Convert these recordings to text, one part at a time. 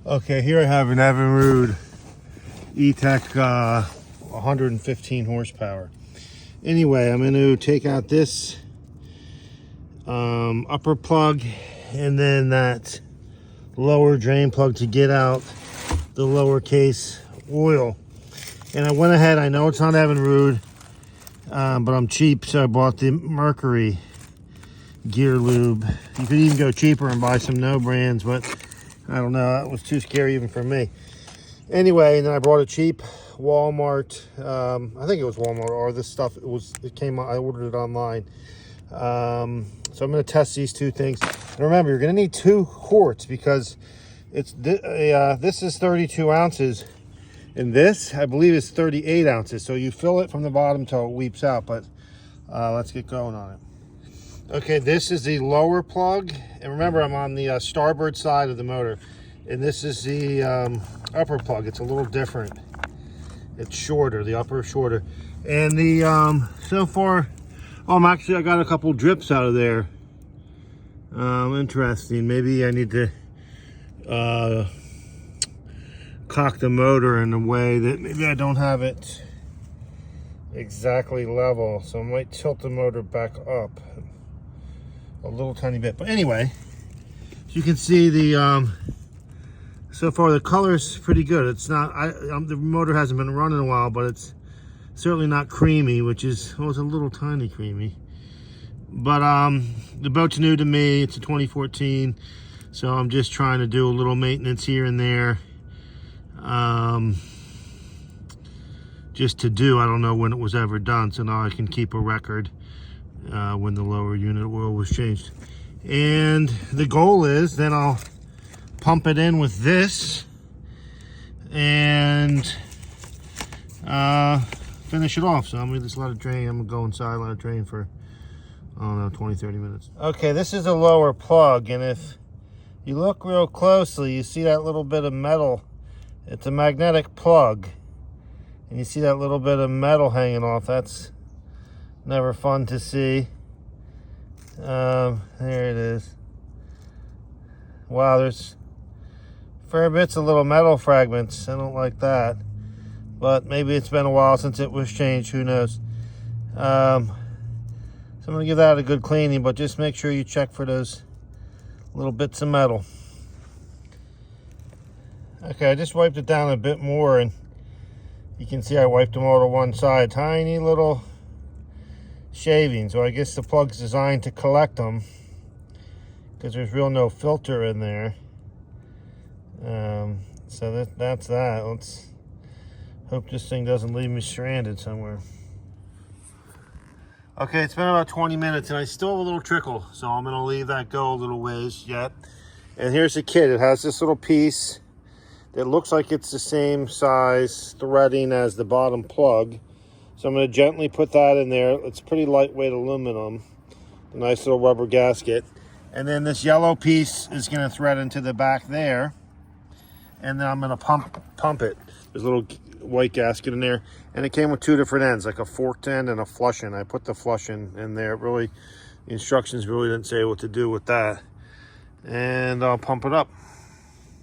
Okay, here I have an evinrude etec 115 horsepower. Anyway, I'm going to take out this upper plug and then that lower drain plug to get out the lowercase oil. And I went ahead, I know it's not evinrude, but I'm cheap, so I bought the Mercury gear lube. You could even go cheaper and buy some no brands, but I don't know, that was too scary even for me. Anyway, and then I brought a cheap Walmart, I think it was Walmart, or this stuff, it came, I ordered it online. So I'm going to test these two things. And remember, you're going to need 2 quarts because it's this is 32 ounces, and this, I believe, is 38 ounces. So you fill it from the bottom till it weeps out, but let's get going on it. Okay, this is the lower plug, and remember, I'm on the starboard side of the motor, and this is the upper plug. It's a little different. It's shorter, the upper is shorter. And the, so far, actually, I got a couple drips out of there. Interesting. Maybe I need to cock the motor in a way that maybe I don't have it exactly level. So I might tilt the motor back up a little tiny bit. But anyway, as you can see, the so far the color is pretty good. It's not, the motor hasn't been running in a while, but it's certainly not creamy, which is, well, it's a little tiny creamy. But the boat's new to me. It's a 2014, so I'm just trying to do a little maintenance here and there. Just to do, I don't know when it was ever done, so now I can keep a record when the lower unit oil was changed. And the goal is then I'll pump it in with this and finish it off. So I'm gonna just let it drain. I'm gonna go inside, let it drain for, I don't know, 20-30 minutes. Okay, this is a lower plug, and if you look real closely, you see that little bit of metal. It's a magnetic plug, and you see that little bit of metal hanging off. That's never fun to see. There it is. Wow, there's fair bits of little metal fragments. I don't like that, but maybe it's been a while since it was changed. Who knows? So I'm going to give that a good cleaning, but just make sure you check for those little bits of metal. Okay, I just wiped it down a bit more, and you can see I wiped them all to one side. Tiny little shavings. So I guess the plug's designed to collect them because there's real no filter in there. So that's that. Let's hope this thing doesn't leave me stranded somewhere. Okay, it's been about 20 minutes and I still have a little trickle, so I'm gonna leave that go a little ways yet. And here's the kit. It has this little piece that looks like it's the same size threading as the bottom plug. So I'm gonna gently put that in there. It's pretty lightweight aluminum, a nice little rubber gasket. And then this yellow piece is gonna thread into the back there. And then I'm gonna pump it. There's a little white gasket in there, and it came with 2 different ends, like a forked end and a flush end. I put the flush end in there. Really, the instructions really didn't say what to do with that. And I'll pump it up.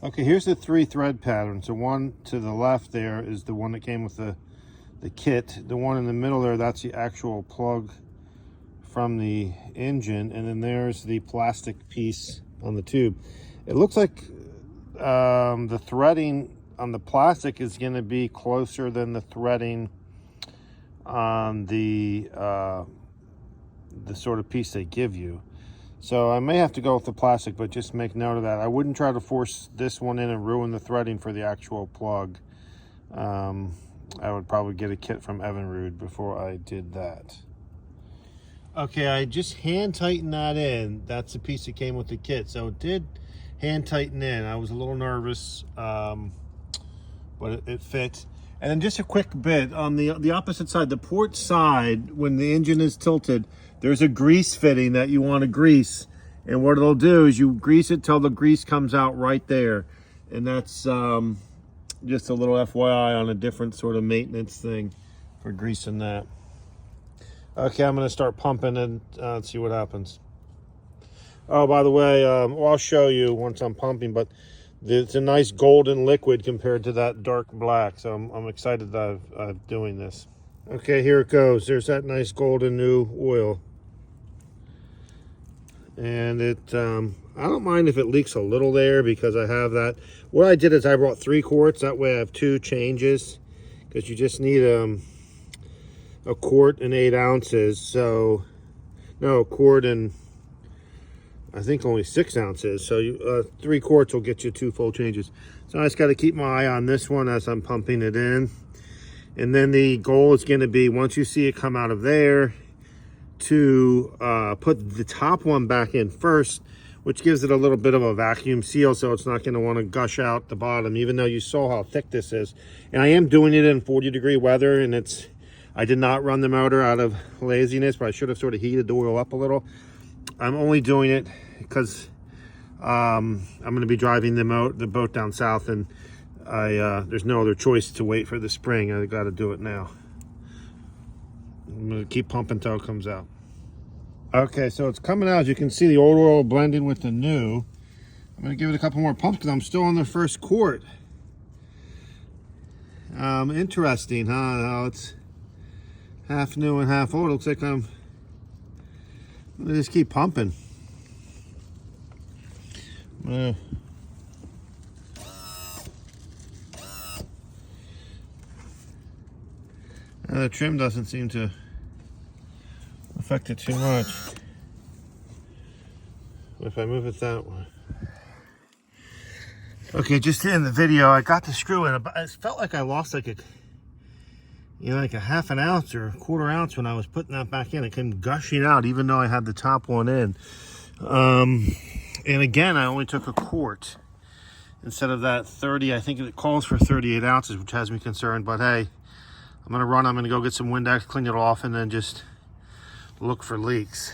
Okay, here's the 3 thread patterns. The one to the left there is the one that came with the kit. The one in the middle there, that's the actual plug from the engine, and then there's the plastic piece on the tube. It looks like the threading on the plastic is going to be closer than the threading on the sort of piece they give you. So I may have to go with the plastic, but just make note of that. I wouldn't try to force this one in and ruin the threading for the actual plug. I would probably get a kit from Evinrude before I did that. Okay, I just hand tightened that in. That's the piece that came with the kit. So it did hand tighten in. I was a little nervous, but it fit. And then just a quick bit on the opposite side, the port side, when the engine is tilted, there's a grease fitting that you want to grease. And what it'll do is you grease it till the grease comes out right there. And that's just a little FYI on a different sort of maintenance thing for greasing that. Okay, I'm going to start pumping and see what happens. Oh, by the way, well, I'll show you once I'm pumping, but It's a nice golden liquid compared to that dark black. So I'm excited that I'm doing this. Okay, here it goes. There's that nice golden new oil. And it, I don't mind if it leaks a little there because I have that. What I did is I brought 3 quarts. That way I have 2 changes, because you just need a quart and 8 ounces. So, no, a quart and I think only 6 ounces. So 3 quarts will get you 2 full changes. So I just got to keep my eye on this one as I'm pumping it in. And then the goal is going to be, once you see it come out of there, to put the top one back in first, which gives it a little bit of a vacuum seal, so it's not going to want to gush out the bottom, even though you saw how thick this is. And I am doing it in 40-degree weather, and I did not run the motor out of laziness, but I should have sort of heated the oil up a little. I'm only doing it because I'm going to be driving the boat down south, and there's no other choice to wait for the spring. I got to do it now. I'm going to keep pumping until it comes out. Okay, so it's coming out. As you can see, the old oil blending with the new. I'm going to give it a couple more pumps because I'm still on the first quart. Interesting, huh? How it's half new and half old. Looks like I'm going to just keep pumping. The trim doesn't seem to affect it too much. If I move it that way. Okay, just in the video, I got the screw in. It felt like I lost like a half an ounce or a quarter ounce when I was putting that back in. It came gushing out, even though I had the top one in. And again, I only took a quart instead of that 30. I think it calls for 38 ounces, which has me concerned. But hey, I'm going to go get some Windex, clean it off, and then just look for leaks.